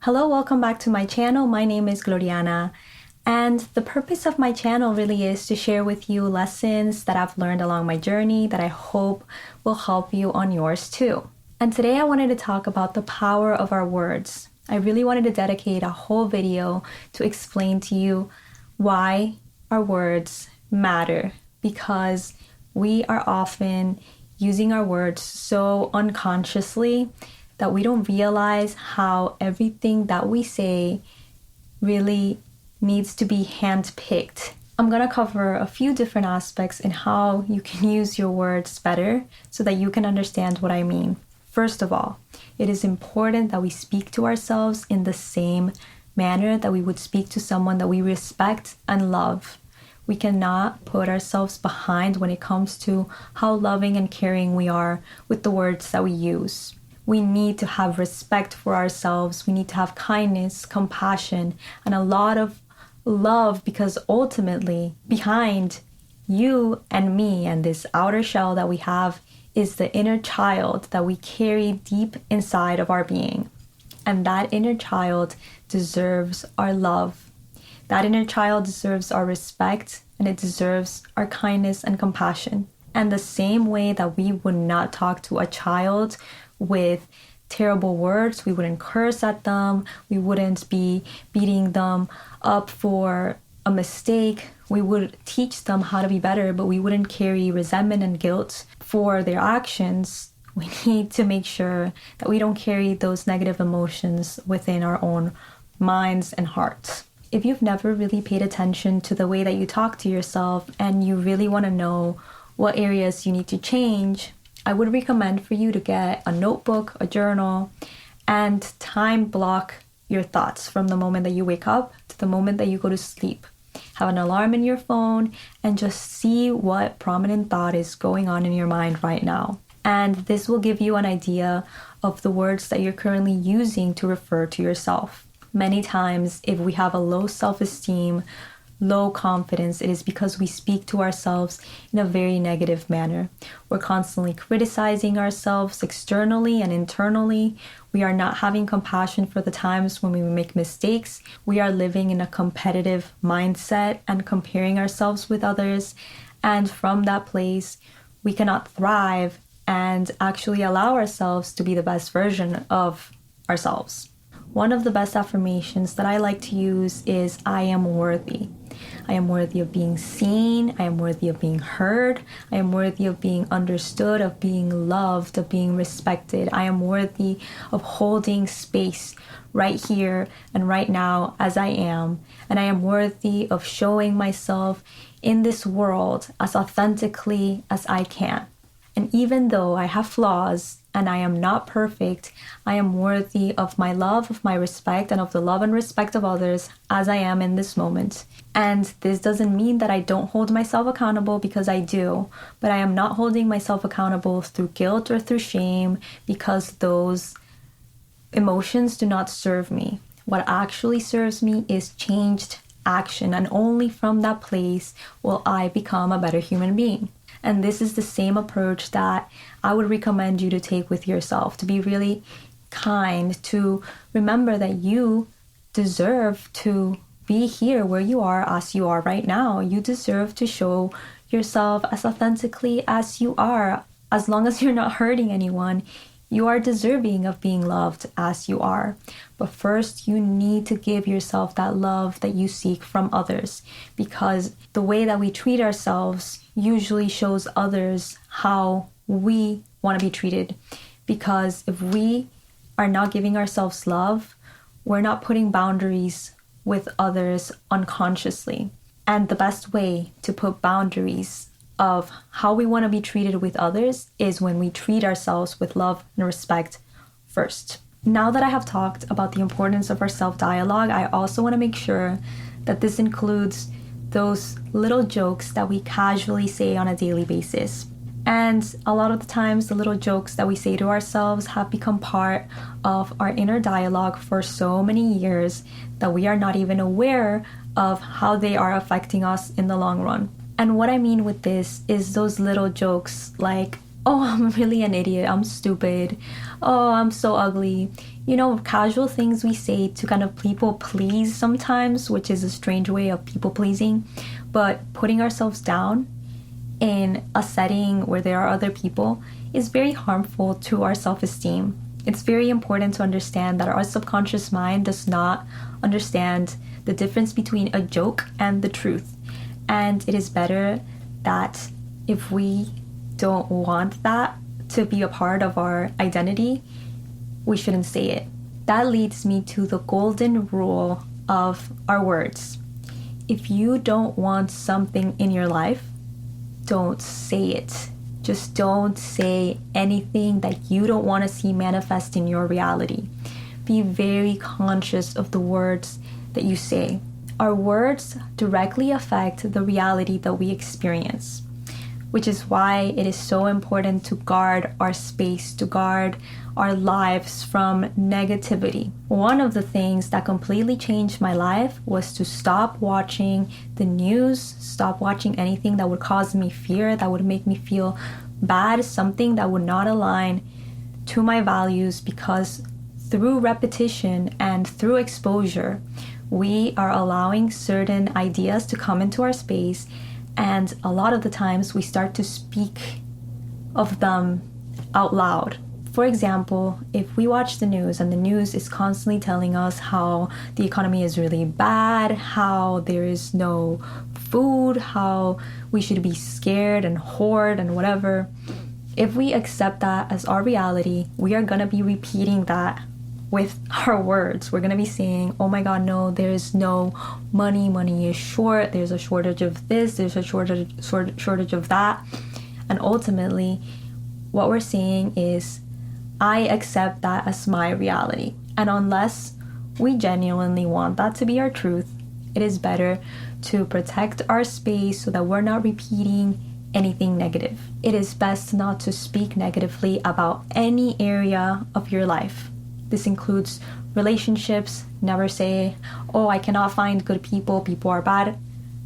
Hello, welcome back to my channel. My name is Gloriana, and the purpose of my channel really is to share with you lessons that I've learned along my journey that I hope will help you on yours too. And today I wanted to talk about the power of our words. I really wanted to dedicate a whole video to explain to you why our words matter, because we are often using our words so unconsciously that we don't realize how everything that we say really needs to be handpicked. I'm going to cover a few different aspects in how you can use your words better so that you can understand what I mean. First of all, it is important that we speak to ourselves in the same manner that we would speak to someone that we respect and love. We cannot put ourselves behind when it comes to how loving and caring we are with the words that we use. We need to have respect for ourselves. We need to have kindness, compassion, and a lot of love, because ultimately behind you and me and this outer shell that we have is the inner child that we carry deep inside of our being. And that inner child deserves our love. That inner child deserves our respect, and it deserves our kindness and compassion. And the same way that we would not talk to a child with terrible words, we wouldn't curse at them, we wouldn't be beating them up for a mistake, we would teach them how to be better, but we wouldn't carry resentment and guilt for their actions. We need to make sure that we don't carry those negative emotions within our own minds and hearts. If you've never really paid attention to the way that you talk to yourself and you really want to know what areas you need to change, I would recommend for you to get a notebook, a journal, and time block your thoughts from the moment that you wake up to the moment that you go to sleep. Have an alarm in your phone and just see what prominent thought is going on in your mind right now. And this will give you an idea of the words that you're currently using to refer to yourself. Many times, if we have a low self-esteem, low confidence, it is because we speak to ourselves in a very negative manner. We're constantly criticizing ourselves externally and internally. We are not having compassion for the times when we make mistakes. We are living in a competitive mindset and comparing ourselves with others. And from that place, we cannot thrive and actually allow ourselves to be the best version of ourselves. One of the best affirmations that I like to use is I am worthy. I am worthy of being seen. I am worthy of being heard. I am worthy of being understood, of being loved, of being respected. I am worthy of holding space right here and right now as I am. And I am worthy of showing myself in this world as authentically as I can. And even though I have flaws and I am not perfect, I am worthy of my love, of my respect, and of the love and respect of others as I am in this moment. And this doesn't mean that I don't hold myself accountable, because I do, but I am not holding myself accountable through guilt or through shame, because those emotions do not serve me. What actually serves me is changed action, and only from that place will I become a better human being. And this is the same approach that I would recommend you to take with yourself, to be really kind, to remember that you deserve to be here where you are as you are right now. You deserve to show yourself as authentically as you are. As long as you're not hurting anyone, you are deserving of being loved as you are. But first, you need to give yourself that love that you seek from others, because the way that we treat ourselves usually shows others how we want to be treated. Because if we are not giving ourselves love, we're not putting boundaries with others unconsciously. And the best way to put boundaries of how we want to be treated with others is when we treat ourselves with love and respect first. Now that I have talked about the importance of our self-dialogue, I also want to make sure that this includes those little jokes that we casually say on a daily basis. And a lot of the times, the little jokes that we say to ourselves have become part of our inner dialogue for so many years that we are not even aware of how they are affecting us in the long run. And what I mean with this is those little jokes like, oh, I'm really an idiot, I'm stupid, oh, I'm so ugly. Casual things we say to kind of people please sometimes, which is a strange way of people pleasing, but putting ourselves down in a setting where there are other people is very harmful to our self-esteem. It's very important to understand that our subconscious mind does not understand the difference between a joke and the truth. And it is better that if we don't want that to be a part of our identity, we shouldn't say it. That leads me to the golden rule of our words. If you don't want something in your life, don't say it. Just don't say anything that you don't want to see manifest in your reality. Be very conscious of the words that you say. Our words directly affect the reality that we experience, which is why it is so important to guard our space, to guard our lives from negativity. One of the things that completely changed my life was to stop watching the news, stop watching anything that would cause me fear, that would make me feel bad, something that would not align to my values, because through repetition and through exposure, we are allowing certain ideas to come into our space, and a lot of the times we start to speak of them out loud. For example, if we watch the news and the news is constantly telling us how the economy is really bad, how there is no food, how we should be scared and hoard and whatever, if we accept that as our reality, we are going to be repeating that with our words. We're going to be saying, oh my God, no, there is no money. Money is short. There's a shortage of this. There's a shortage of that. And ultimately, what we're saying is, I accept that as my reality. And unless we genuinely want that to be our truth, it is better to protect our space so that we're not repeating anything negative. It is best not to speak negatively about any area of your life. This includes relationships. Never say, oh, I cannot find good people. People are bad.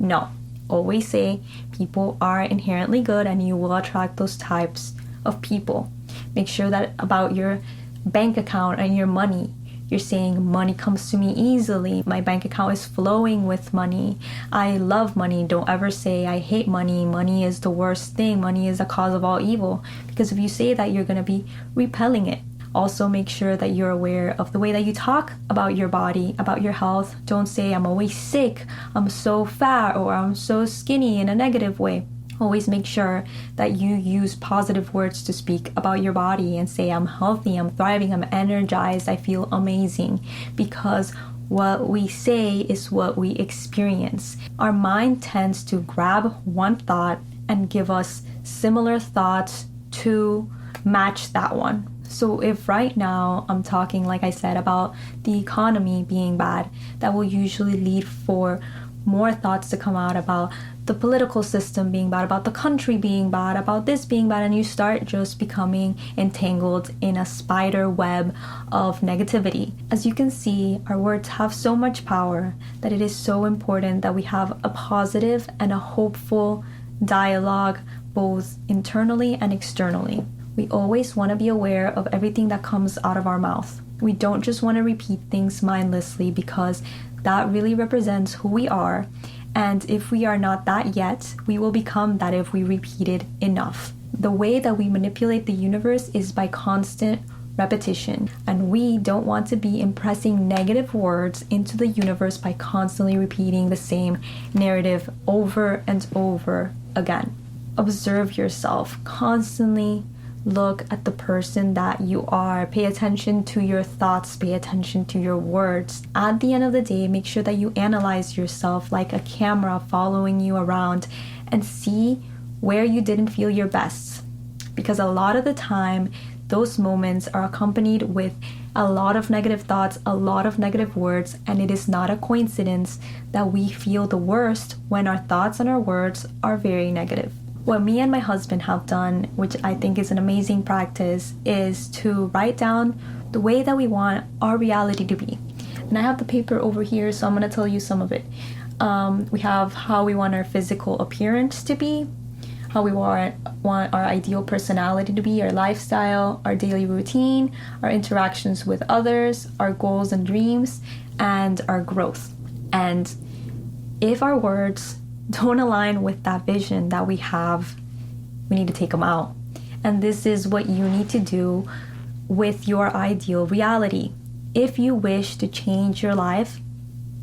No. Always say people are inherently good and you will attract those types of people. Make sure that about your bank account and your money, you're saying money comes to me easily. My bank account is flowing with money. I love money. Don't ever say I hate money. Money is the worst thing. Money is the cause of all evil. Because if you say that, you're going to be repelling it. Also, make sure that you're aware of the way that you talk about your body, about your health. Don't say I'm always sick, I'm so fat, or I'm so skinny in a negative way. Always make sure that you use positive words to speak about your body and say, I'm healthy, I'm thriving, I'm energized, I feel amazing. Because what we say is what we experience. Our mind tends to grab one thought and give us similar thoughts to match that one. So if right now I'm talking, like I said, about the economy being bad, that will usually lead for more thoughts to come out about the political system being bad, about the country being bad, about this being bad, and you start just becoming entangled in a spider web of negativity. As you can see, our words have so much power that it is so important that we have a positive and a hopeful dialogue, both internally and externally. We always want to be aware of everything that comes out of our mouth. We don't just want to repeat things mindlessly, because that really represents who we are. And if we are not that yet, we will become that if we repeat it enough. The way that we manipulate the universe is by constant repetition. And we don't want to be impressing negative words into the universe by constantly repeating the same narrative over and over again. Observe yourself. Constantly look at the person that you are. Pay attention to your thoughts. Pay attention to your words. At the end of the day, make sure that you analyze yourself like a camera following you around and see where you didn't feel your best. Because a lot of the time, those moments are accompanied with a lot of negative thoughts, a lot of negative words, and it is not a coincidence that we feel the worst when our thoughts and our words are very negative. What me and my husband have done, which I think is an amazing practice, is to write down the way that we want our reality to be. And I have the paper over here, so I'm going to tell you some of it. We have how we want our physical appearance to be, how we want our ideal personality to be, our lifestyle, our daily routine, our interactions with others, our goals and dreams, and our growth. And if our words don't align with that vision that we have, we need to take them out. And this is what you need to do with your ideal reality. If you wish to change your life,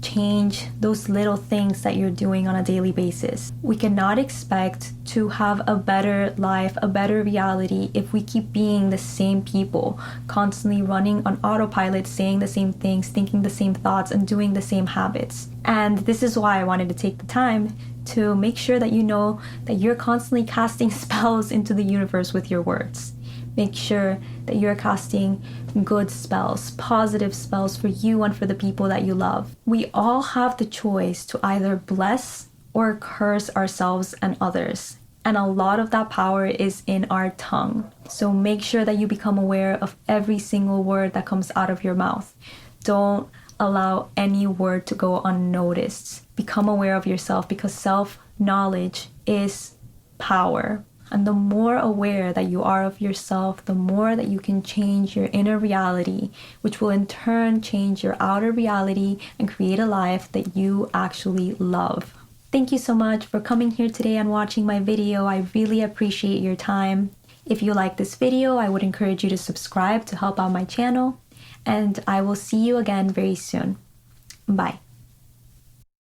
change those little things that you're doing on a daily basis. We cannot expect to have a better life, a better reality, if we keep being the same people, constantly running on autopilot, saying the same things, thinking the same thoughts, and doing the same habits. And this is why I wanted to take the time to make sure that you know that you're constantly casting spells into the universe with your words. Make sure that you're casting good spells, positive spells for you and for the people that you love. We all have the choice to either bless or curse ourselves and others. And a lot of that power is in our tongue. So make sure that you become aware of every single word that comes out of your mouth. Don't allow any word to go unnoticed. Become aware of yourself, because self-knowledge is power. And the more aware that you are of yourself, the more that you can change your inner reality, which will in turn change your outer reality and create a life that you actually love. Thank you so much for coming here today and watching my video. I really appreciate your time. If you like this video, I would encourage you to subscribe to help out my channel. And I will see you again very soon. Bye.